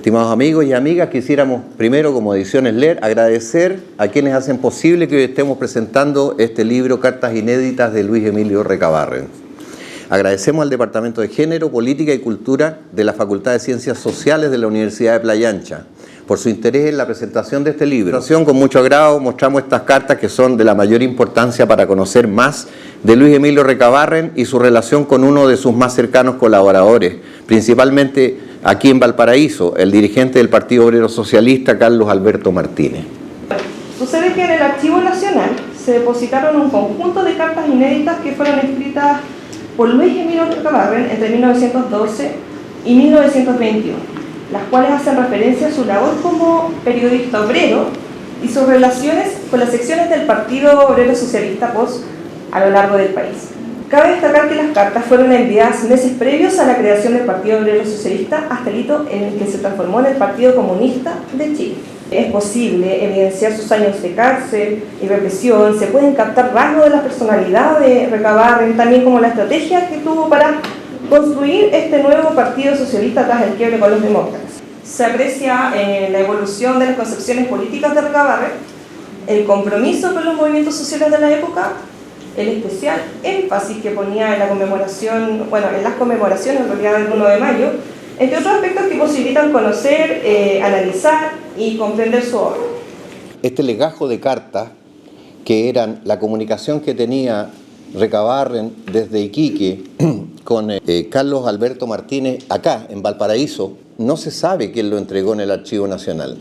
Estimados amigos y amigas, quisiéramos primero, como Ediciones LER, agradecer a quienes hacen posible que hoy estemos presentando este libro, Cartas Inéditas de Luis Emilio Recabarren. Agradecemos al Departamento de Género, Política y Cultura de la Facultad de Ciencias Sociales de la Universidad de Playa Ancha por su interés en la presentación de este libro. Con mucho agrado mostramos estas cartas que son de la mayor importancia para conocer más de Luis Emilio Recabarren y su relación con uno de sus más cercanos colaboradores, principalmente aquí en Valparaíso, el dirigente del Partido Obrero Socialista, Carlos Alberto Martínez. Sucede que en el Archivo Nacional se depositaron un conjunto de cartas inéditas que fueron escritas por Luis Emilio Recabarren entre 1912 y 1921, las cuales hacen referencia a su labor como periodista obrero y sus relaciones con las secciones del Partido Obrero Socialista POS a lo largo del país. Cabe destacar que las cartas fueron enviadas meses previos a la creación del Partido Obrero Socialista hasta el hito en el que se transformó en el Partido Comunista de Chile. Es posible evidenciar sus años de cárcel y represión, se pueden captar rasgos de la personalidad de Recabarren, también como la estrategia que tuvo para construir este nuevo Partido Socialista tras el quiebre con los demócratas. Se aprecia en la evolución de las concepciones políticas de Recabarren, el compromiso con los movimientos sociales de la época, el especial énfasis que ponía en la conmemoración, en las conmemoraciones en realidad del 1 de mayo, entre otros aspectos que posibilitan conocer, analizar y comprender su obra. Este legajo de cartas, que eran la comunicación que tenía Recabarren desde Iquique con Carlos Alberto Martínez acá en Valparaíso, no se sabe quién lo entregó en el Archivo Nacional.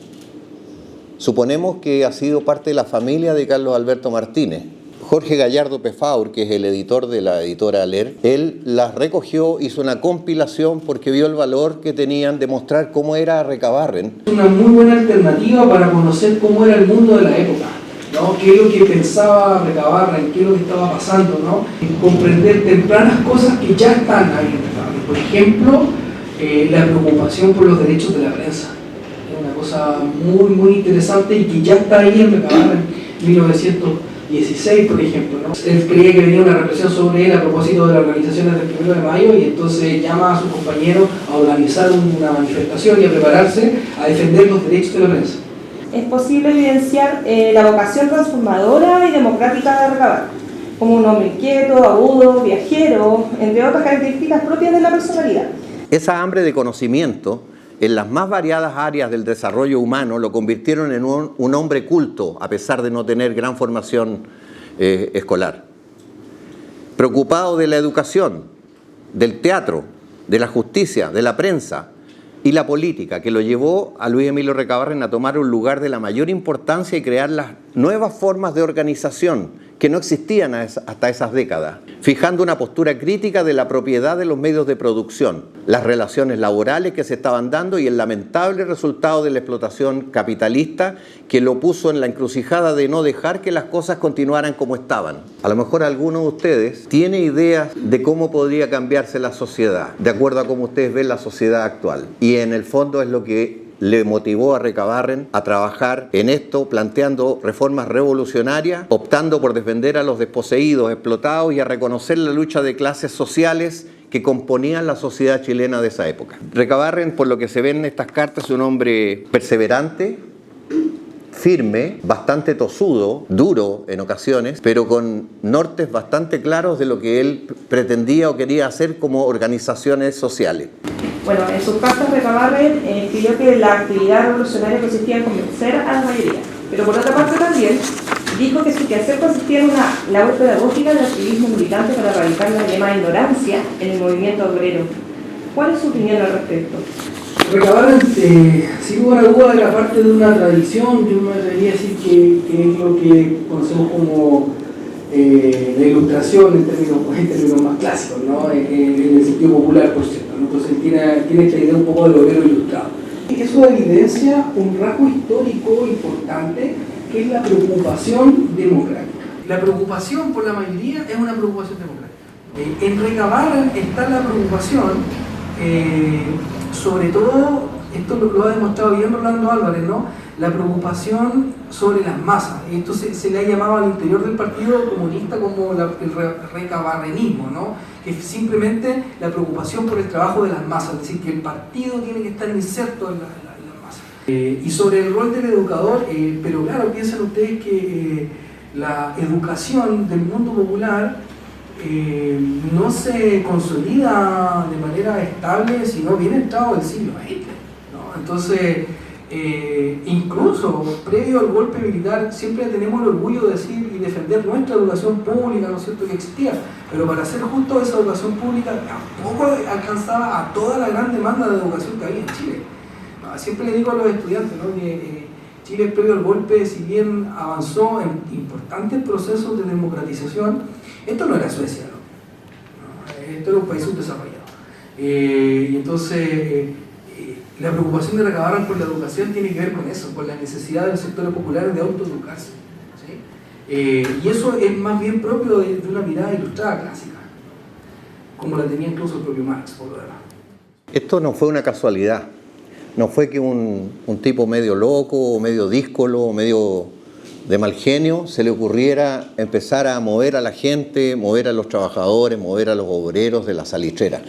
Suponemos que ha sido parte de la familia de Carlos Alberto Martínez. Jorge Gallardo Pefaur, que es el editor de la editora LER, él las recogió, hizo una compilación porque vio el valor que tenían de mostrar cómo era Recabarren. Una muy buena alternativa para conocer cómo era el mundo de la época, ¿no? Qué es lo que pensaba Recabarren, qué es lo que estaba pasando, ¿no? Comprender tempranas cosas que ya están ahí en Recabarren. Por ejemplo, la preocupación por los derechos de la prensa. Es una cosa muy interesante y que ya está ahí en Recabarren, 1916, por ejemplo, ¿no? Él creía que venía una represión sobre él a propósito de las organizaciones del 1 de mayo y entonces llama a sus compañeros a organizar una manifestación y a prepararse a defender los derechos de la prensa. Es posible evidenciar la vocación transformadora y democrática de Recabarren, como un hombre inquieto, agudo, viajero, entre otras características propias de la personalidad. Esa hambre de conocimiento en las más variadas áreas del desarrollo humano lo convirtieron en un hombre culto, a pesar de no tener gran formación escolar. Preocupado de la educación, del teatro, de la justicia, de la prensa y la política, que lo llevó a Luis Emilio Recabarren a tomar un lugar de la mayor importancia y crear las nuevas formas de organización que no existían hasta esas décadas, fijando una postura crítica de la propiedad de los medios de producción, las relaciones laborales que se estaban dando y el lamentable resultado de la explotación capitalista que lo puso en la encrucijada de no dejar que las cosas continuaran como estaban. A lo mejor alguno de ustedes tiene ideas de cómo podría cambiarse la sociedad, de acuerdo a cómo ustedes ven la sociedad actual. Y en el fondo es lo que le motivó a Recabarren a trabajar en esto, planteando reformas revolucionarias, optando por defender a los desposeídos, explotados y a reconocer la lucha de clases sociales que componían la sociedad chilena de esa época. Recabarren, por lo que se ve en estas cartas, es un hombre perseverante, firme, bastante tosudo, duro en ocasiones, pero con nortes bastante claros de lo que él pretendía o quería hacer como organizaciones sociales. Bueno, en sus cartas Recabarren escribió que la actividad revolucionaria consistía en convencer a la mayoría, pero por otra parte también dijo que su quehacer consistía en una labor pedagógica del activismo militante para erradicar la llamada ignorancia en el movimiento obrero. ¿Cuál es su opinión al respecto? Recabarren, sin lugar a duda, era parte de una tradición, yo me atrevería a decir que es lo que conocemos como la ilustración en términos más clásicos, ¿no? En el sentido popular, por cierto, ¿no? Entonces tiene esta idea un poco del obrero ilustrado. Eso evidencia un rasgo histórico importante que es la preocupación democrática. La preocupación por la mayoría es una preocupación democrática. En Recabarren está la preocupación, sobre todo, esto lo ha demostrado bien Rolando Álvarez, ¿no? La preocupación sobre las masas. Esto se le ha llamado al interior del Partido Comunista como el recabarrenismo, ¿no? Que es simplemente la preocupación por el trabajo de las masas, es decir, que el partido tiene que estar inserto en la Y sobre el rol del educador, pero claro, piensen ustedes que la educación del mundo popular no se consolida de manera estable, sino bien entrado del siglo XX, ¿no? Entonces, incluso previo al golpe militar, siempre tenemos el orgullo de decir y defender nuestra educación pública, ¿no es cierto?, que existía, pero para ser justo, esa educación pública tampoco alcanzaba a toda la gran demanda de educación que había en Chile. Siempre le digo a los estudiantes, ¿no?, que Chile previo al golpe, si bien avanzó en importantes procesos de democratización, esto no era Suecia, ¿no? Esto era un país subdesarrollado. Y entonces la preocupación de Recabarren por la educación tiene que ver con eso, con la necesidad de los sectores populares de autoeducarse, ¿sí? Y eso es más bien propio de una mirada ilustrada clásica, como la tenía incluso el propio Marx, por lo demás. Esto no fue una casualidad. No fue que un tipo medio loco, medio díscolo, medio de mal genio, se le ocurriera empezar a mover a la gente, mover a los trabajadores, mover a los obreros de la salitrera.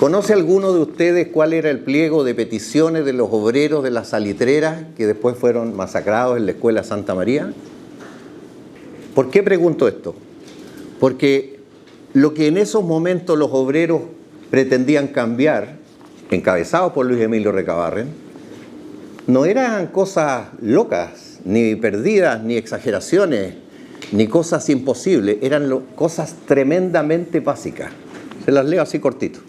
¿Conoce alguno de ustedes cuál era el pliego de peticiones de los obreros de las salitreras que después fueron masacrados en la Escuela Santa María? ¿Por qué pregunto esto? Porque lo que en esos momentos los obreros pretendían cambiar, encabezados por Luis Emilio Recabarren, no eran cosas locas, ni perdidas, ni exageraciones, ni cosas imposibles, eran cosas tremendamente básicas. Se las leo así cortito.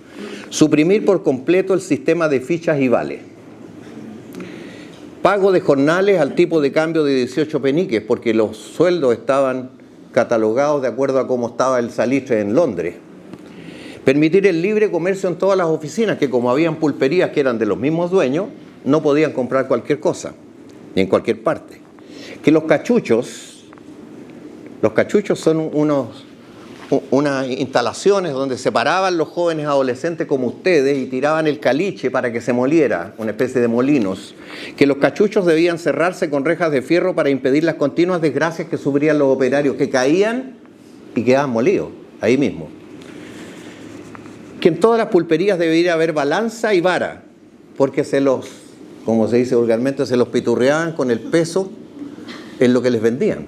Suprimir por completo el sistema de fichas y vales. Pago de jornales al tipo de cambio de 18 peniques, porque los sueldos estaban catalogados de acuerdo a cómo estaba el salitre en Londres. Permitir el libre comercio en todas las oficinas, que como habían pulperías que eran de los mismos dueños, no podían comprar cualquier cosa, ni en cualquier parte. Que los cachuchos son unas instalaciones donde separaban los jóvenes adolescentes como ustedes y tiraban el caliche para que se moliera, una especie de molinos. Que los cachuchos debían cerrarse con rejas de fierro para impedir las continuas desgracias que sufrían los operarios, que caían y quedaban molidos, ahí mismo. Que en todas las pulperías debería haber balanza y vara, porque como se dice vulgarmente, se los piturreaban con el peso en lo que les vendían.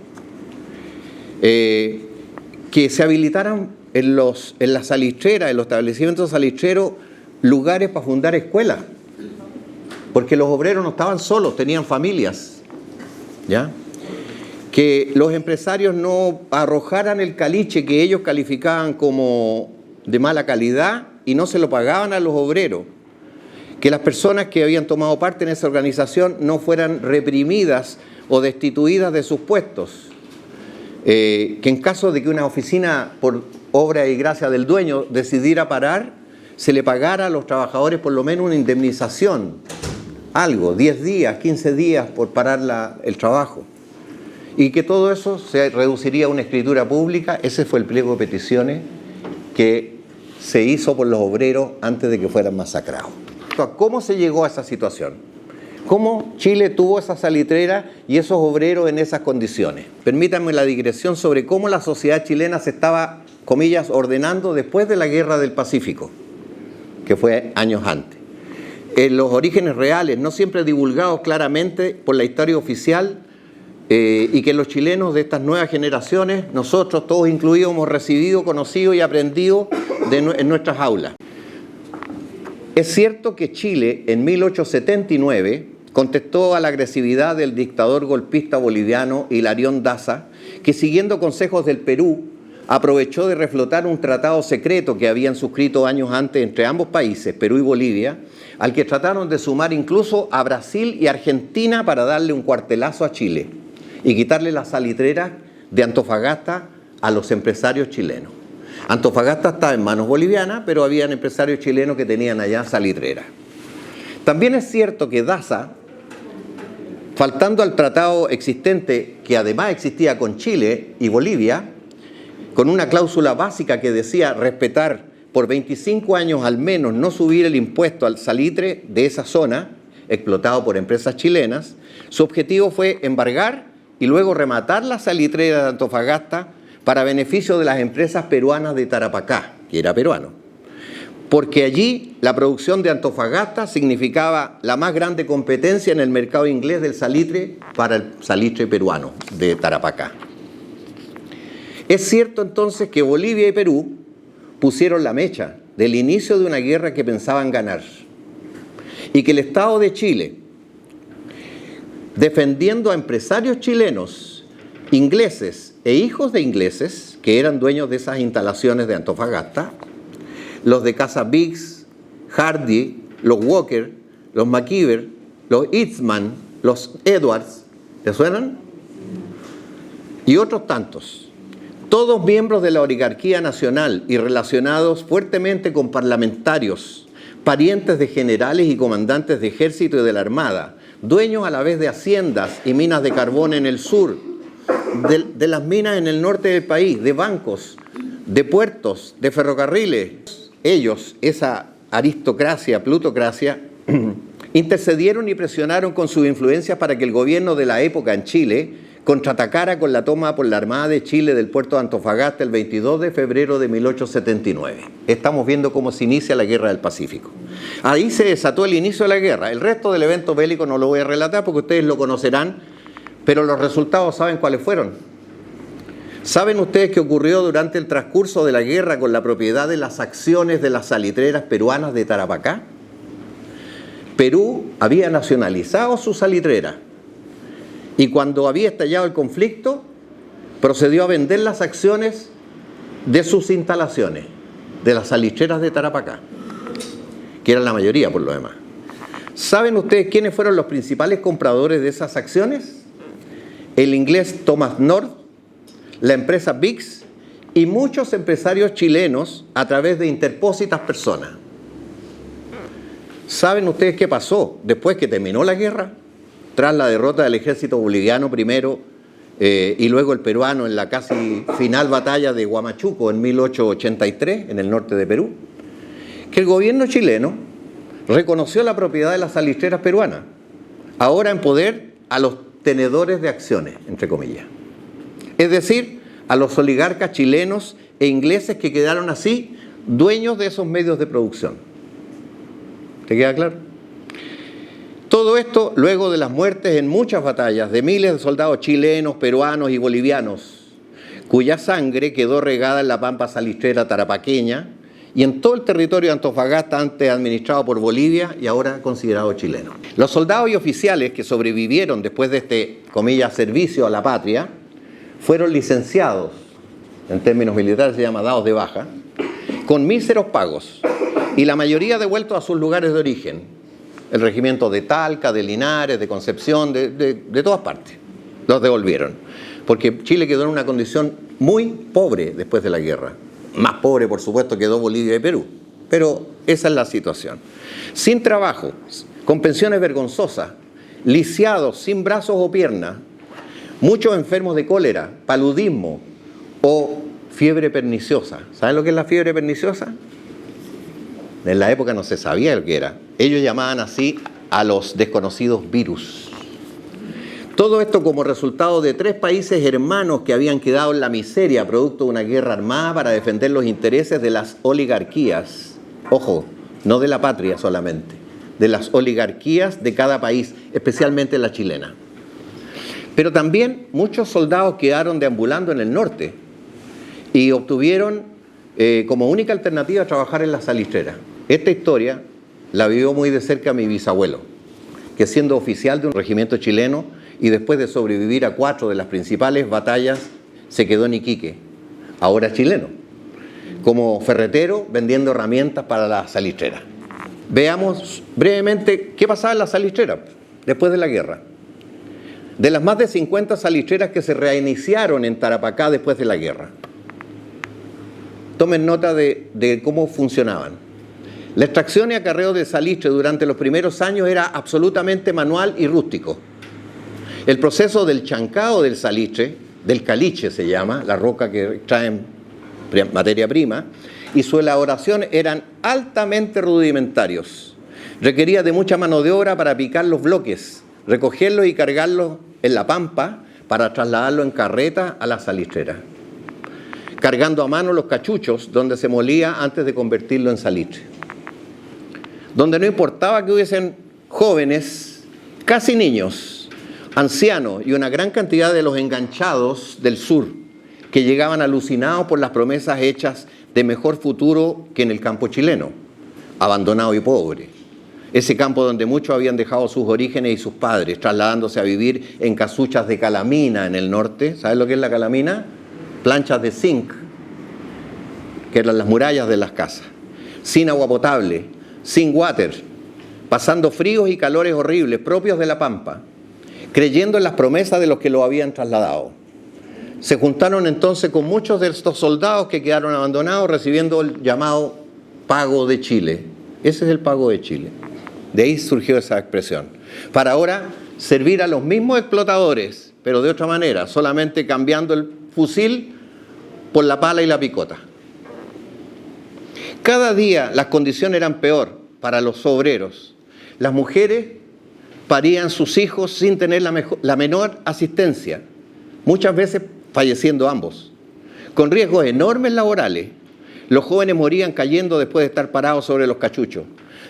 Que se habilitaran en las salitreras, en los establecimientos salitreros, lugares para fundar escuelas, porque los obreros no estaban solos, tenían familias, ¿ya? Que los empresarios no arrojaran el caliche que ellos calificaban como de mala calidad y no se lo pagaban a los obreros, que las personas que habían tomado parte en esa organización no fueran reprimidas o destituidas de sus puestos, que en caso de que una oficina por obra y gracia del dueño decidiera parar, se le pagara a los trabajadores por lo menos una indemnización, algo, 10 días, 15 días por parar el trabajo, y que todo eso se reduciría a una escritura pública. Ese fue el pliego de peticiones que se hizo por los obreros antes de que fueran masacrados. ¿Cómo se llegó a esa situación? ¿Cómo Chile tuvo esa salitrera y esos obreros en esas condiciones? Permítanme la digresión sobre cómo la sociedad chilena se estaba, comillas, ordenando después de la Guerra del Pacífico, que fue años antes. Los orígenes reales, no siempre divulgados claramente por la historia oficial, y que los chilenos de estas nuevas generaciones, nosotros todos incluidos, hemos recibido, conocido y aprendido en nuestras aulas. Es cierto que Chile en 1879 contestó a la agresividad del dictador golpista boliviano Hilarión Daza, que siguiendo consejos del Perú aprovechó de reflotar un tratado secreto que habían suscrito años antes entre ambos países, Perú y Bolivia, al que trataron de sumar incluso a Brasil y Argentina para darle un cuartelazo a Chile y quitarle las salitreras de Antofagasta a los empresarios chilenos. Antofagasta estaba en manos bolivianas, pero habían empresarios chilenos que tenían allá salitreras. También es cierto que Daza, faltando al tratado existente, que además existía con Chile y Bolivia, con una cláusula básica que decía respetar por 25 años al menos no subir el impuesto al salitre de esa zona, explotado por empresas chilenas, su objetivo fue embargar y luego rematar la salitrera de Antofagasta para beneficio de las empresas peruanas de Tarapacá, que era peruano. porque allí la producción de Antofagasta significaba la más grande competencia en el mercado inglés del salitre para el salitre peruano de Tarapacá. Es cierto entonces que Bolivia y Perú pusieron la mecha del inicio de una guerra que pensaban ganar y que el Estado de Chile, defendiendo a empresarios chilenos, ingleses e hijos de ingleses que eran dueños de esas instalaciones de Antofagasta, los de Casa Biggs, Hardy, los Walker, los McKeever, los Eastman, los Edwards, ¿te suenan? Y otros tantos, todos miembros de la oligarquía nacional y relacionados fuertemente con parlamentarios, parientes de generales y comandantes de ejército y de la armada, dueños a la vez de haciendas y minas de carbón en el sur, de las minas en el norte del país, de bancos, de puertos, de ferrocarriles. Ellos, esa aristocracia, plutocracia, intercedieron y presionaron con sus influencias para que el gobierno de la época en Chile contraatacara con la toma por la Armada de Chile del puerto de Antofagasta el 22 de febrero de 1879. Estamos viendo cómo se inicia la Guerra del Pacífico. Ahí se desató el inicio de la guerra. El resto del evento bélico no lo voy a relatar porque ustedes lo conocerán, pero los resultados ¿saben cuáles fueron? ¿Saben ustedes qué ocurrió durante el transcurso de la guerra con la propiedad de las acciones de las salitreras peruanas de Tarapacá? Perú había nacionalizado su salitrera y cuando había estallado el conflicto procedió a vender las acciones de sus instalaciones, de las salitreras de Tarapacá, que eran la mayoría por lo demás. ¿Saben ustedes quiénes fueron los principales compradores de esas acciones? El inglés Thomas North, la empresa Biggs y muchos empresarios chilenos a través de interpósitas personas. ¿Saben ustedes qué pasó después que terminó la guerra? Tras la derrota del ejército boliviano primero y luego el peruano en la casi final batalla de Huamachuco en 1883 en el norte de Perú, que el gobierno chileno reconoció la propiedad de las salitreras peruanas, ahora en poder a los tenedores de acciones, entre comillas. Es decir, a los oligarcas chilenos e ingleses que quedaron así dueños de esos medios de producción. ¿Te queda claro? Todo esto luego de las muertes en muchas batallas de miles de soldados chilenos, peruanos y bolivianos, cuya sangre quedó regada en la pampa salitrera tarapaqueña y en todo el territorio de Antofagasta, antes administrado por Bolivia y ahora considerado chileno. Los soldados y oficiales que sobrevivieron después de este, comillas, servicio a la patria, fueron licenciados, en términos militares se llama dados de baja, con míseros pagos, y la mayoría devueltos a sus lugares de origen, el regimiento de Talca, de Linares, de Concepción, de todas partes, los devolvieron, porque Chile quedó en una condición muy pobre después de la guerra, más pobre por supuesto quedó Bolivia y Perú, pero esa es la situación. Sin trabajo, con pensiones vergonzosas, lisiados, sin brazos o piernas, muchos enfermos de cólera, paludismo o fiebre perniciosa. ¿Saben lo que es la fiebre perniciosa? En la época no se sabía lo que era. Ellos llamaban así a los desconocidos virus. Todo esto como resultado de 3 países hermanos que habían quedado en la miseria producto de una guerra armada para defender los intereses de las oligarquías. Ojo, no de la patria solamente, de las oligarquías de cada país, especialmente la chilena. Pero también muchos soldados quedaron deambulando en el norte y obtuvieron como única alternativa trabajar en la salitrera. Esta historia la vivió muy de cerca mi bisabuelo, que siendo oficial de un regimiento chileno y después de sobrevivir a 4 de las principales batallas, se quedó en Iquique, ahora chileno, como ferretero vendiendo herramientas para la salitrera. Veamos brevemente qué pasaba en la salitrera después de la guerra. De las más de 50 salitreras que se reiniciaron en Tarapacá después de la guerra. Tomen nota de cómo funcionaban. La extracción y acarreo de salitre durante los primeros años era absolutamente manual y rústico. El proceso del chancado del salitre, del caliche se llama, la roca que extraen materia prima, y su elaboración eran altamente rudimentarios. Requería de mucha mano de obra para picar los bloques, recogerlos y cargarlos en la pampa para trasladarlo en carreta a la salitrera, cargando a mano los cachuchos donde se molía antes de convertirlo en salitre. donde no importaba que hubiesen jóvenes, casi niños, ancianos y una gran cantidad de los enganchados del sur, que llegaban alucinados por las promesas hechas de mejor futuro que en el campo chileno, abandonado y pobre. Ese campo donde muchos habían dejado sus orígenes y sus padres, trasladándose a vivir en casuchas de calamina en el norte. ¿Sabes lo que es la calamina? Planchas de zinc, que eran las murallas de las casas, sin agua potable, sin water, pasando fríos y calores horribles propios de la pampa, creyendo en las promesas de los que lo habían trasladado. Se juntaron entonces con muchos de estos soldados que quedaron abandonados, recibiendo el llamado pago de Chile. Ese es el pago de Chile. De ahí surgió esa expresión. Para ahora servir a los mismos explotadores, pero de otra manera, solamente cambiando el fusil por la pala y la picota. Cada día las condiciones eran peor para los obreros. Las mujeres parían sus hijos sin tener la menor asistencia, muchas veces falleciendo ambos, con riesgos enormes laborales. Los jóvenes morían cayendo después de estar parados sobre los cachuchos.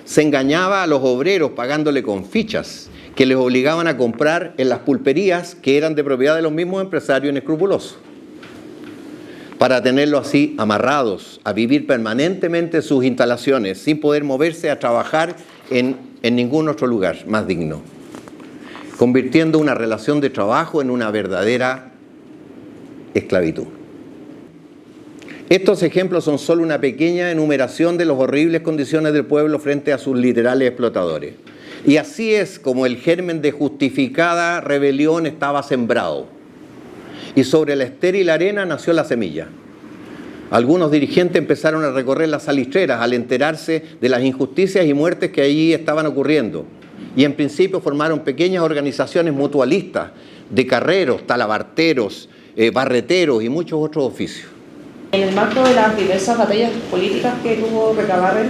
Se engañaba a los obreros pagándole con fichas que les obligaban a comprar en las pulperías que eran de propiedad de los mismos empresarios inescrupulosos, para tenerlos así amarrados a vivir permanentemente en sus instalaciones sin poder moverse a trabajar en ningún otro lugar más digno, convirtiendo una relación de trabajo en una verdadera esclavitud. Estos ejemplos son solo una pequeña enumeración de las horribles condiciones del pueblo frente a sus literales explotadores. Y así es como el germen de justificada rebelión estaba sembrado. Y sobre la estéril arena nació la semilla. Algunos dirigentes empezaron a recorrer las salitreras al enterarse de las injusticias y muertes que allí estaban ocurriendo. Y en principio formaron pequeñas organizaciones mutualistas de carreros, talabarteros, barreteros y muchos otros oficios. En el marco de las diversas batallas políticas que tuvo Recabarren,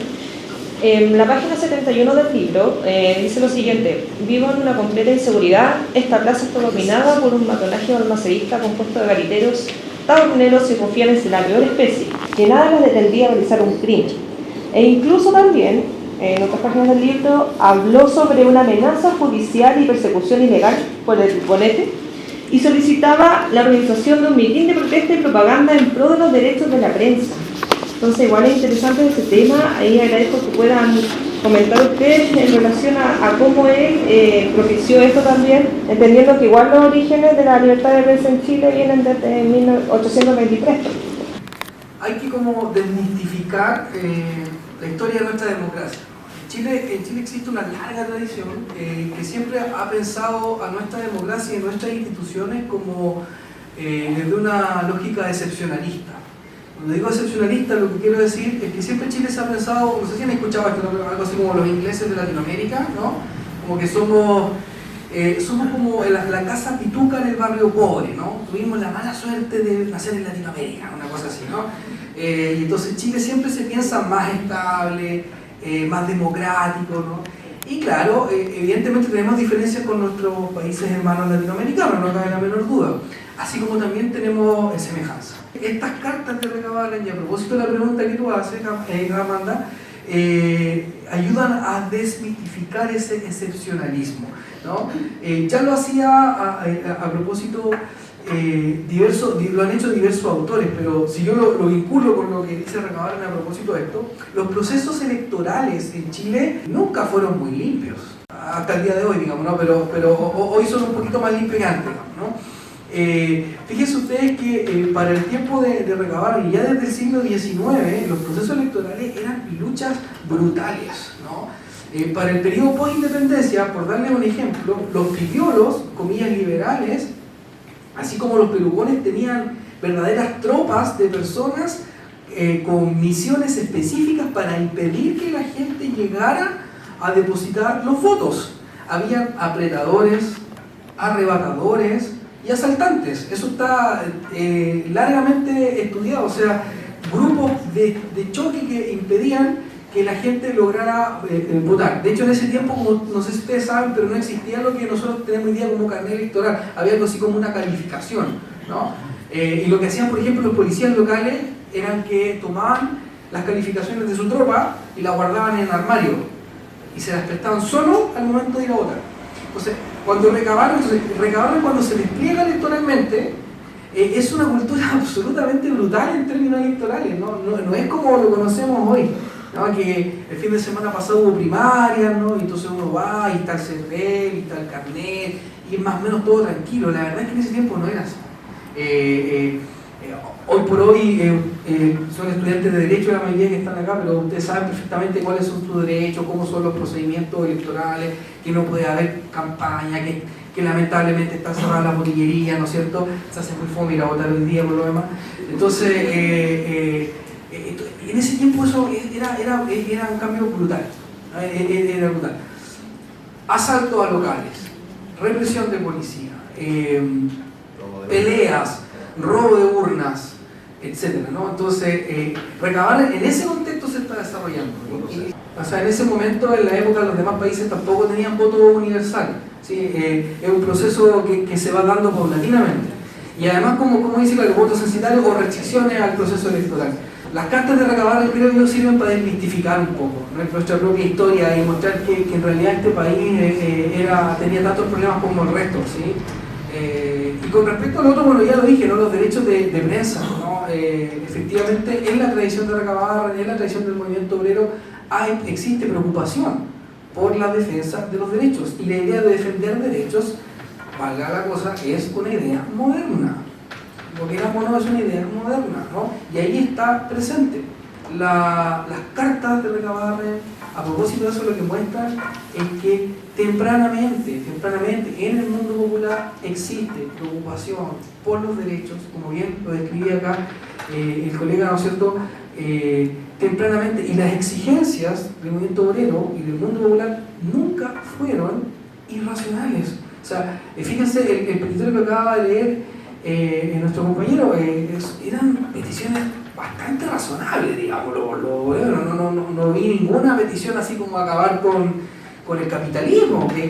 en la página 71 del libro dice lo siguiente: vivo en una completa inseguridad, esta plaza está dominada por un matonaje almacerista compuesto de gariteros, taberneros y rufianes de la peor especie, que nada les detendría a realizar un crimen. E incluso también, en otras páginas del libro, habló sobre una amenaza judicial y persecución ilegal por el bonete, y solicitaba la organización de un mitin de protesta y propaganda en pro de los derechos de la prensa. Entonces, igual es interesante ese tema. Ahí agradezco que puedan comentar ustedes en relación a cómo él propició esto también, entendiendo que igual los orígenes de la libertad de prensa en Chile vienen desde 1823. Hay que como desmistificar la historia de nuestra democracia. En Chile existe una larga tradición que siempre ha pensado a nuestra democracia y nuestras instituciones como desde una lógica excepcionalista. Cuando digo excepcionalista, lo que quiero decir es que siempre Chile se ha pensado, no sé si han escuchado esto, algo así como los ingleses de Latinoamérica, ¿no? Como que somos como la casa pituca en el barrio pobre, ¿no? Tuvimos la mala suerte de nacer en Latinoamérica, una cosa así, ¿no? Y entonces Chile siempre se piensa más estable, más democrático, ¿no? Y claro, evidentemente tenemos diferencias con nuestros países hermanos latinoamericanos, no cabe la menor duda, así como también tenemos semejanza. Estas cartas de Recabarren, y a propósito de la pregunta que tú haces, Amanda, ayudan a desmitificar ese excepcionalismo, ¿no? Ya lo hacía a propósito lo han hecho diversos autores, pero si yo lo vinculo con lo que dice Recabarren a propósito de esto, los procesos electorales en Chile nunca fueron muy limpios, hasta el día de hoy, digamos, ¿no? Pero hoy son un poquito más limpios que antes, ¿no? Fíjense ustedes que para el tiempo de Recabarren, ya desde el siglo XIX, los procesos electorales eran luchas brutales, ¿no? Para el periodo post-independencia, por darles un ejemplo, los pipiolos, comillas liberales, así como los pelucones, tenían verdaderas tropas de personas con misiones específicas para impedir que la gente llegara a depositar los votos. Habían apretadores, arrebatadores y asaltantes. Eso está largamente estudiado, o sea, grupos de choque que impedían que la gente lograra votar. De hecho, en ese tiempo, como no sé si ustedes saben, pero no existía lo que nosotros tenemos hoy día como carnet electoral. Había algo así como una calificación, ¿no? Y lo que hacían, por ejemplo, los policías locales eran que tomaban las calificaciones de su tropa y las guardaban en armario. y se las prestaban solo al momento de ir a votar. Entonces, cuando recabaron cuando se despliega electoralmente, es una cultura absolutamente brutal en términos electorales, no es como lo conocemos hoy, ¿no? Que el fin de semana pasado hubo primarias, ¿no? Y entonces uno va y está el CRL, y está el carnet, y es más o menos todo tranquilo. La verdad es que en ese tiempo no era así. Hoy por hoy son estudiantes de Derecho la mayoría que están acá, pero ustedes saben perfectamente cuáles son sus derechos, cómo son los procedimientos electorales, que no puede haber campaña, que lamentablemente está cerrada la botillería, ¿no es cierto? Se hace muy fome ir a votar hoy día por lo demás. Entonces, en ese tiempo eso era un cambio brutal. Era brutal. Asalto a locales, represión de policía, peleas, robo de urnas, etcétera, ¿no? Entonces, recabar en ese contexto se está desarrollando. O sea, en ese momento, en la época, los demás países tampoco tenían voto universal. ¿Sí? Es un proceso que se va dando paulatinamente. Y además, como dice, los votos censitarios o restricciones al proceso electoral. Las cartas de recabar, creo yo, sirven para desmistificar un poco nuestra propia historia y mostrar que en realidad este país tenía tantos problemas como el resto, ¿sí? Y con respecto al otro, bueno, ya lo dije, ¿no? Los derechos de prensa, ¿no? Efectivamente, en la tradición de recabar, en la tradición del movimiento obrero, existe preocupación por la defensa de los derechos. Y la idea de defender derechos, valga la cosa, es una idea moderna. Lo que éramos no es una idea moderna, ¿no? Y ahí está presente. Las cartas de Recabarren, a propósito de eso, lo que muestran es que tempranamente en el mundo popular existe preocupación por los derechos, como bien lo describía acá el colega, ¿no es cierto? Tempranamente, y las exigencias del movimiento obrero y del mundo popular nunca fueron irracionales. O sea, fíjense, el petitorio que acaba de leer nuestro compañero, eran peticiones bastante razonables, digamos. No vi ninguna petición así como acabar con el capitalismo, que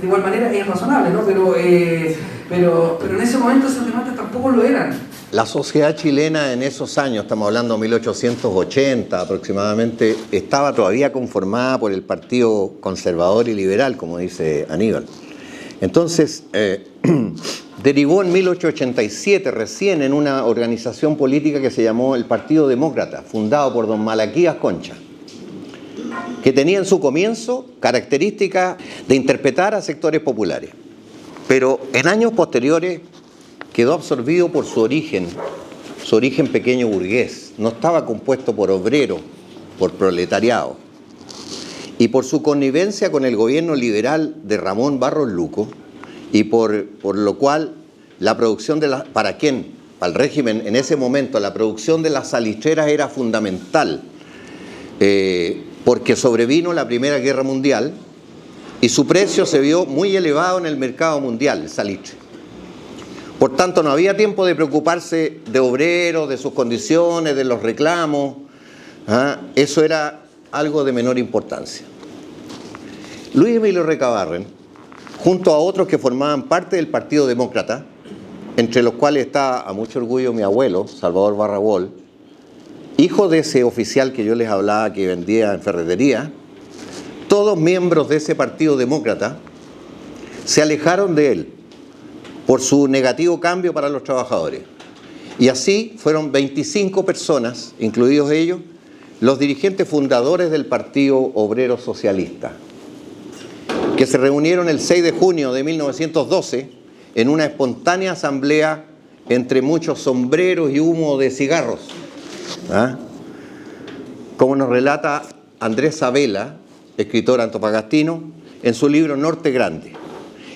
de igual manera es razonable, ¿no? Pero en ese momento esas demandas tampoco lo eran. La sociedad chilena en esos años, estamos hablando de 1880 aproximadamente, estaba todavía conformada por el Partido Conservador y Liberal, como dice Aníbal. Entonces, derivó en 1887 recién en una organización política que se llamó el Partido Demócrata, fundado por don Malaquías Concha, que tenía en su comienzo características de interpretar a sectores populares, pero en años posteriores quedó absorbido por su origen pequeño burgués, no estaba compuesto por obreros, por proletariado, y por su connivencia con el gobierno liberal de Ramón Barros Luco, y por lo cual la producción ¿para quién? Para el régimen en ese momento, la producción de las salitreras era fundamental, porque sobrevino la Primera Guerra Mundial y su precio se vio muy elevado en el mercado mundial, el salitre. Por tanto, no había tiempo de preocuparse de obreros, de sus condiciones, de los reclamos. Eso era algo de menor importancia. Luis Emilio Recabarren, junto a otros que formaban parte del Partido Demócrata, entre los cuales está a mucho orgullo mi abuelo, Salvador Barragol, hijo de ese oficial que yo les hablaba que vendía en ferretería, todos miembros de ese Partido Demócrata se alejaron de él por su negativo cambio para los trabajadores. Y así fueron 25 personas, incluidos ellos, los dirigentes fundadores del Partido Obrero Socialista, que se reunieron el 6 de junio de 1912 en una espontánea asamblea entre muchos sombreros y humo de cigarros. Como nos relata Andrés Sabela, escritor antofagastino, en su libro Norte Grande,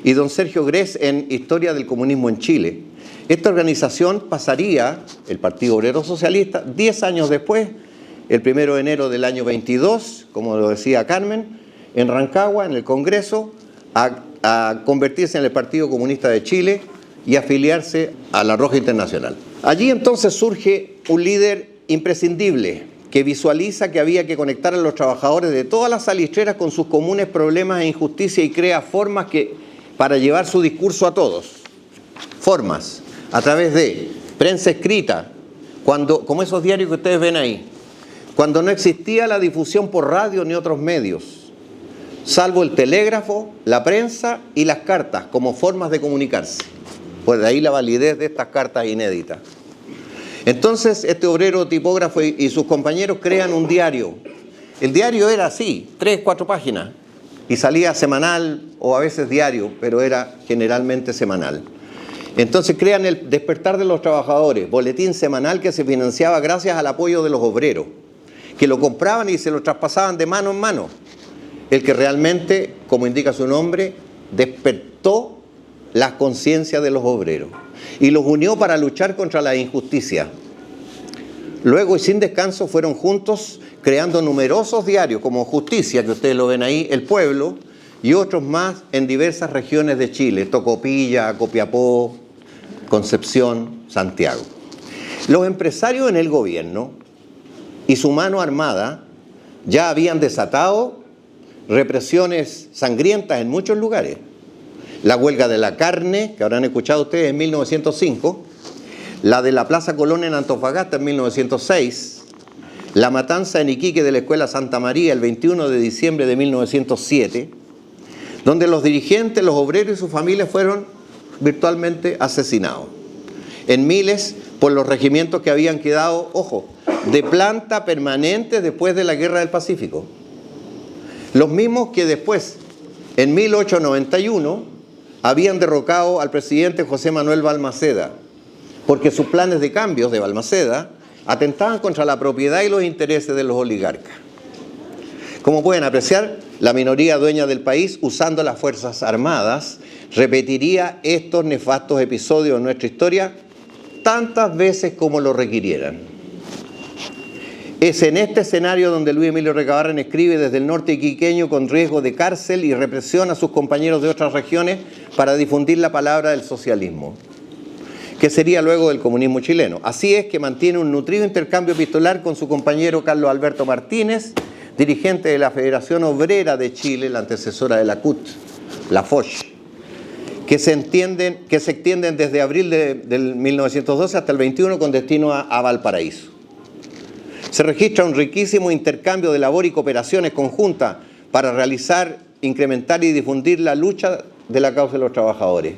y don Sergio Grez en Historia del Comunismo en Chile. Esta organización pasaría, el Partido Obrero Socialista, 10 años después, el 1 de enero del año 22, como lo decía Carmen, en Rancagua, en el Congreso, a convertirse en el Partido Comunista de Chile y afiliarse a la Roja Internacional. Allí entonces surge un líder imprescindible que visualiza que había que conectar a los trabajadores de todas las salitreras con sus comunes problemas e injusticia y crea formas para llevar su discurso a todos. Formas, a través de prensa escrita, como esos diarios que ustedes ven ahí, cuando no existía la difusión por radio ni otros medios. salvo el telégrafo, la prensa y las cartas como formas de comunicarse. Pues de ahí la validez de estas cartas inéditas. Entonces este obrero tipógrafo y sus compañeros crean un diario. El diario era así, 3, 4 páginas, y salía semanal o a veces diario, pero era generalmente semanal. Entonces crean el Despertar de los Trabajadores, boletín semanal que se financiaba gracias al apoyo de los obreros, que lo compraban y se lo traspasaban de mano en mano. El que realmente, como indica su nombre, despertó la conciencia de los obreros y los unió para luchar contra la injusticia. Luego y sin descanso fueron juntos creando numerosos diarios como Justicia, que ustedes lo ven ahí, El Pueblo, y otros más en diversas regiones de Chile, Tocopilla, Copiapó, Concepción, Santiago. Los empresarios en el gobierno y su mano armada ya habían desatado represiones sangrientas en muchos lugares. La huelga de la carne, que habrán escuchado ustedes, en 1905, la de la Plaza Colón en Antofagasta en 1906, la matanza en Iquique de la Escuela Santa María el 21 de diciembre de 1907, donde los dirigentes, los obreros y sus familias fueron virtualmente asesinados. En miles por los regimientos que habían quedado, ojo, de planta permanente después de la Guerra del Pacífico. Los mismos que después, en 1891, habían derrocado al presidente José Manuel Balmaceda, porque sus planes de cambios de Balmaceda atentaban contra la propiedad y los intereses de los oligarcas. Como pueden apreciar, la minoría dueña del país, usando las Fuerzas Armadas, repetiría estos nefastos episodios en nuestra historia tantas veces como lo requirieran. Es en este escenario donde Luis Emilio Recabarren escribe desde el norte iquiqueño con riesgo de cárcel y represión a sus compañeros de otras regiones para difundir la palabra del socialismo, que sería luego del comunismo chileno. Así es que mantiene un nutrido intercambio epistolar con su compañero Carlos Alberto Martínez, dirigente de la Federación Obrera de Chile, la antecesora de la CUT, la FOCH, que se extienden desde abril del 1912 hasta el 21 con destino a Valparaíso. Se registra un riquísimo intercambio de labor y cooperaciones conjuntas para realizar, incrementar y difundir la lucha de la causa de los trabajadores.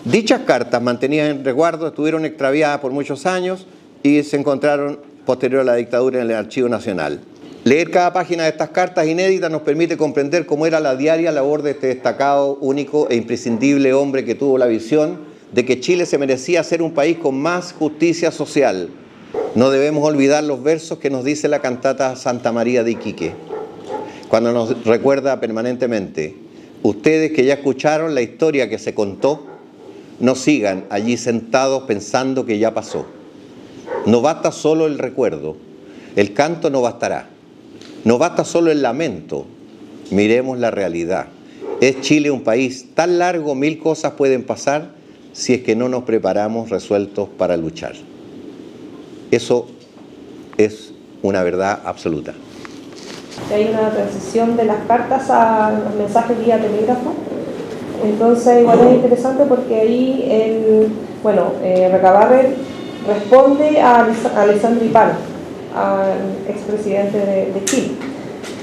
Dichas cartas, mantenidas en resguardo, estuvieron extraviadas por muchos años y se encontraron posterior a la dictadura en el Archivo Nacional. Leer cada página de estas cartas inéditas nos permite comprender cómo era la diaria labor de este destacado, único e imprescindible hombre que tuvo la visión de que Chile se merecía ser un país con más justicia social. No debemos olvidar los versos que nos dice la cantata Santa María de Iquique, cuando nos recuerda permanentemente: ustedes que ya escucharon la historia que se contó, no sigan allí sentados pensando que ya pasó. No basta solo el recuerdo, el canto no bastará. No basta solo el lamento, miremos la realidad. ¿Es Chile un país tan largo? 1000 cosas pueden pasar si es que no nos preparamos resueltos para luchar. Eso es una verdad absoluta. Hay una transición de las cartas a los mensajes vía telégrafo. Entonces igual es interesante porque ahí Recabarren responde a Alessandro Ipal, al expresidente de Chile.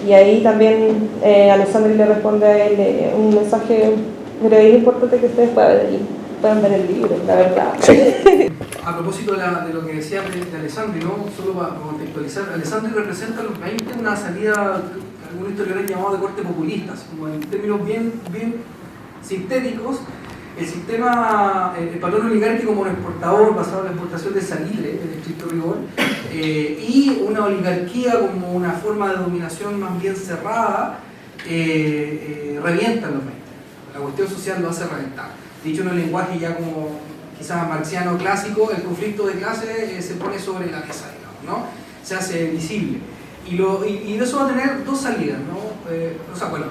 Y ahí también Alessandro le responde a él un mensaje, pero es importante que ustedes puedan ver el libro, la verdad. Sí. A propósito de lo que decía de Alessandri, ¿no? Solo para contextualizar, Alessandri representa a los 20 una salida, algunos historiadores llamado de corte populista, como en términos bien sintéticos, el sistema, el patrón oligárquico como un exportador basado en la exportación de salitre, en estricto rigor, y una oligarquía como una forma de dominación más bien cerrada, revientan los 20. La cuestión social lo hace reventar. Dicho en un lenguaje ya como quizás marxiano clásico, el conflicto de clase se pone sobre la mesa, digamos, ¿no? Se hace visible. Y eso va a tener dos salidas, ¿no?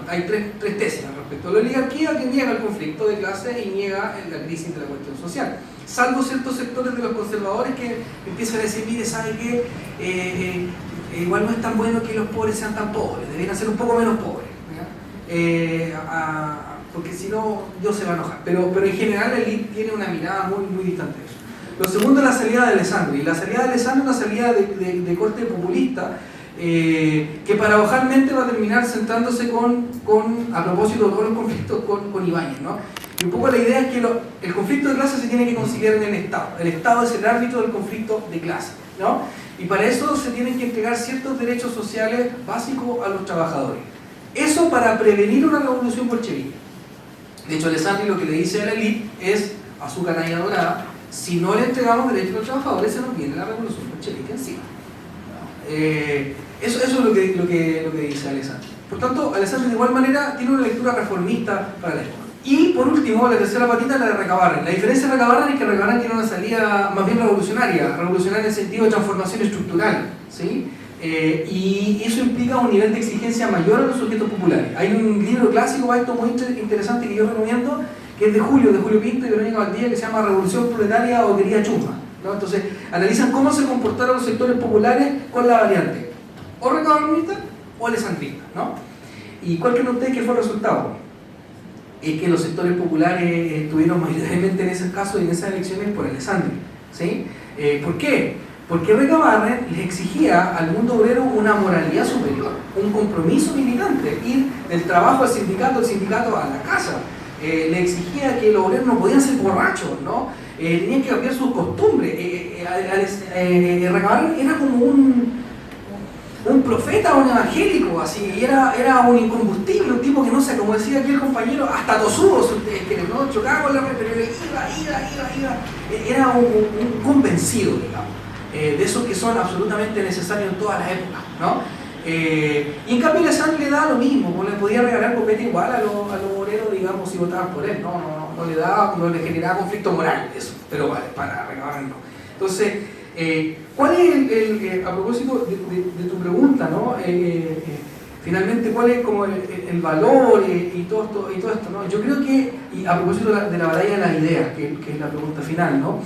Hay tres tesis respecto a la oligarquía, que niega el conflicto de clase y niega la crisis de la cuestión social. Salvo ciertos sectores de los conservadores que empiezan a decir, mire, ¿sabe qué? Igual no es tan bueno que los pobres sean tan pobres, deberían ser un poco menos pobres, porque si no, Dios se va a enojar. Pero en general la élite tiene una mirada muy distante de eso. Lo segundo es la salida de Alessandri. La salida de Alessandri es una salida de corte populista, que paradojalmente va a terminar centrándose a propósito de todos los conflictos con Ibáñez, ¿no? Y un poco la idea es que el conflicto de clase se tiene que conciliar en el Estado. El Estado es el árbitro del conflicto de clase, ¿no? Y para eso se tienen que entregar ciertos derechos sociales básicos a los trabajadores. Eso para prevenir una revolución bolchevique. De hecho, Alessandri lo que le dice a la élite es, a su canalla dorada, si no le entregamos derechos a los trabajadores, se nos viene la revolución bolchevique encima. Eso es lo que dice Alessandri. Por tanto, Alessandri de igual manera tiene una lectura reformista para la época. Y por último, la tercera patita es la de Recabarren. La diferencia de Recabarren es que Recabarren tiene una salida más bien revolucionaria en el sentido de transformación estructural, ¿sí? Y eso implica un nivel de exigencia mayor a los sujetos populares. Hay un libro clásico para esto muy interesante que yo recomiendo, que es de Julio Pinto y Verónica Valdivia, que se llama Revolución Proletaria o Querida Chusma, ¿no? Entonces, analizan cómo se comportaron los sectores populares con la variante o recabarrenista o alessandrista, ¿no? ¿Y cuál creen ustedes que fue el resultado? Es que los sectores populares estuvieron mayoritariamente en esos casos y en esas elecciones por Alessandri, ¿sí? ¿Por qué? Porque Recabarren les exigía al mundo obrero una moralidad superior, un compromiso militante, ir del trabajo al sindicato a la casa. Le exigía que los obreros no podían ser borrachos, ¿no? Tenían que cambiar sus costumbres. Recabarren era como un profeta, un evangélico, así, y era un incombustible, un tipo que no sé, como decía aquí el compañero, hasta tosudo, si ustedes quieren, ¿no? Chocaba con la red, pero iba. Era un convencido, digamos, de esos que son absolutamente necesarios en todas las épocas, ¿no? Y en cambio Alessandri le daba lo mismo, pues le podía regalar copete igual a los obreros, digamos, si votaban por él, no le generaba conflicto moral, eso, pero vale, para Recabarren no. Entonces, ¿cuál es a propósito de tu pregunta, ¿no? Finalmente, ¿cuál es como el valor y todo esto, ¿no? Yo creo que, y a propósito de la batalla de las ideas, que es la pregunta final, ¿no?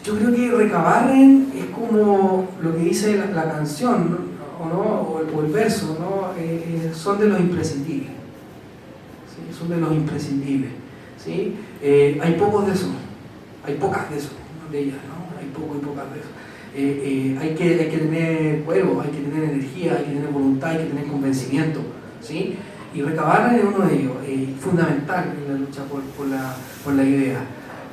Yo creo que Recabarren es como lo que dice la canción, ¿no? o el verso, ¿no? Son de los imprescindibles, ¿sí? Son de los imprescindibles, ¿sí? Hay pocos de eso, hay pocas de eso, de ellas, ¿no? Hay poco y pocas de eso. Hay que tener cuerpo, hay que tener energía, hay que tener voluntad, hay que tener convencimiento, ¿sí? Y Recabarren es uno de ellos, fundamental en la lucha por la idea.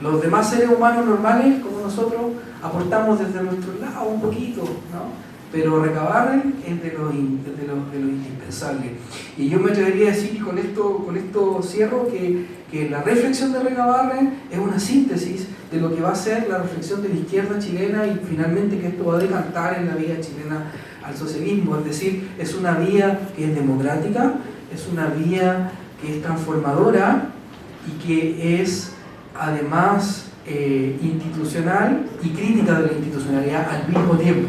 Los demás seres humanos normales, como nosotros, aportamos desde nuestro lado un poquito, ¿no? Pero Recabarren es de los indispensables. Y yo me atrevería a decir, y con esto cierro, que la reflexión de Recabarren es una síntesis de lo que va a ser la reflexión de la izquierda chilena y finalmente que esto va a decantar en la vía chilena al socialismo. Es decir, es una vía que es democrática, es una vía que es transformadora y que es además institucional y crítica de la institucionalidad al mismo tiempo,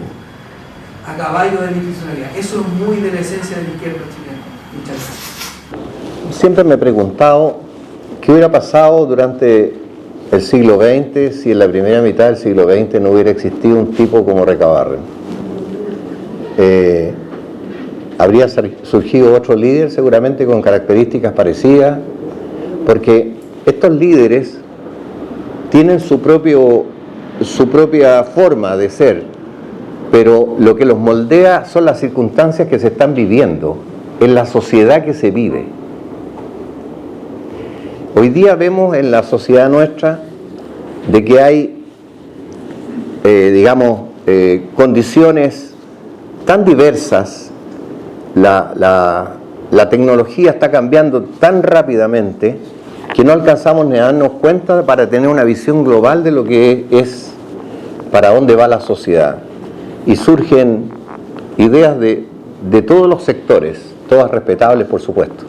a caballo de la institucionalidad. Eso es muy de la esencia de la izquierda chilena. Muchas gracias. Siempre me he preguntado qué hubiera pasado durante el siglo XX si en la primera mitad del siglo XX no hubiera existido un tipo como Recabarren. Habría surgido otro líder seguramente con características parecidas, porque estos líderes tienen su propia forma de ser, pero lo que los moldea son las circunstancias que se están viviendo, en la sociedad que se vive. Hoy día vemos en la sociedad nuestra de que hay, condiciones tan diversas, la tecnología está cambiando tan rápidamente que no alcanzamos ni a darnos cuenta para tener una visión global de lo que es, para dónde va la sociedad. Y surgen ideas de todos los sectores, todas respetables por supuesto.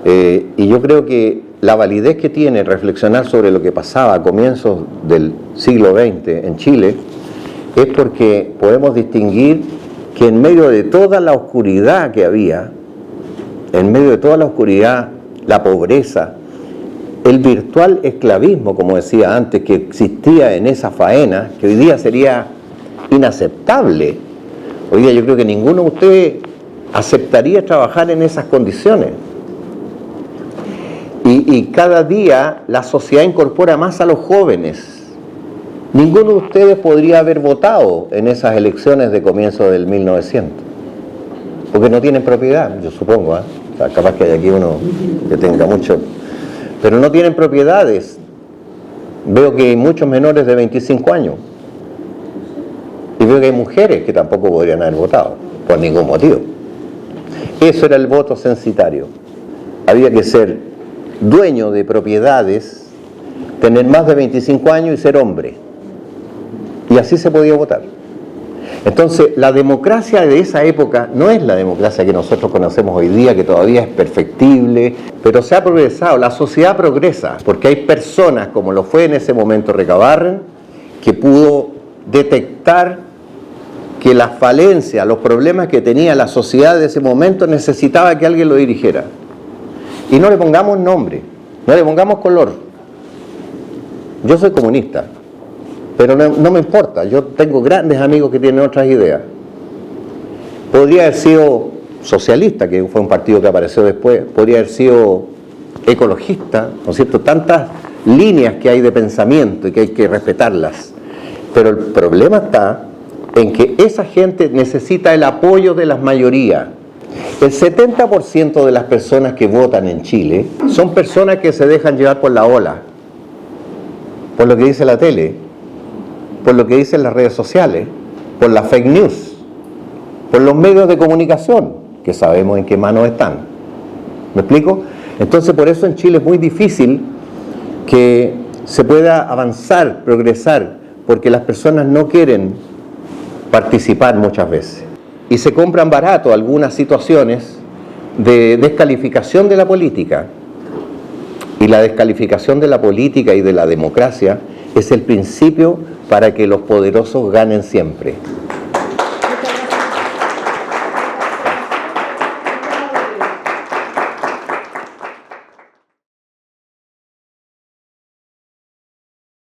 Y yo creo que la validez que tiene reflexionar sobre lo que pasaba a comienzos del siglo XX en Chile es porque podemos distinguir que en medio de toda la oscuridad que había, en medio de toda la oscuridad, la pobreza, el virtual esclavismo, como decía antes, que existía en esa faena, que hoy día sería inaceptable. Hoy día yo creo que ninguno de ustedes aceptaría trabajar en esas condiciones. Y cada día la sociedad incorpora más a los jóvenes, Ninguno de ustedes podría haber votado en esas elecciones de comienzo del 1900, porque no tienen propiedad, yo supongo, ¿eh? O sea, capaz que hay aquí uno que tenga mucho, pero no tienen propiedades. Veo que hay muchos menores de 25 años, y veo que hay mujeres que tampoco podrían haber votado, por ningún motivo. Eso era el voto censitario. Había que ser dueño de propiedades, tener más de 25 años y ser hombre. Y así se podía votar. Entonces, la democracia de esa época no es la democracia que nosotros conocemos hoy día, que todavía es perfectible, pero se ha progresado, la sociedad progresa, porque hay personas, como lo fue en ese momento Recabarren, que pudo detectar que las falencias, los problemas que tenía la sociedad de ese momento necesitaba que alguien lo dirigiera. Y no le pongamos nombre, no le pongamos color. Yo soy comunista, pero no me importa, yo tengo grandes amigos que tienen otras ideas. Podría haber sido socialista, que fue un partido que apareció después, podría haber sido ecologista, ¿no es cierto? Tantas líneas que hay de pensamiento y que hay que respetarlas. Pero el problema está en que esa gente necesita el apoyo de las mayorías. El 70% de las personas que votan en Chile son personas que se dejan llevar por la ola, por lo que dice la tele, por lo que dicen las redes sociales, por las fake news, por los medios de comunicación, que sabemos en qué manos están. ¿Me explico? Entonces, por eso en Chile es muy difícil que se pueda avanzar, progresar, porque las personas no quieren participar muchas veces. Y se compran barato algunas situaciones de descalificación de la política. Y la descalificación de la política y de la democracia es el principio para que los poderosos ganen siempre.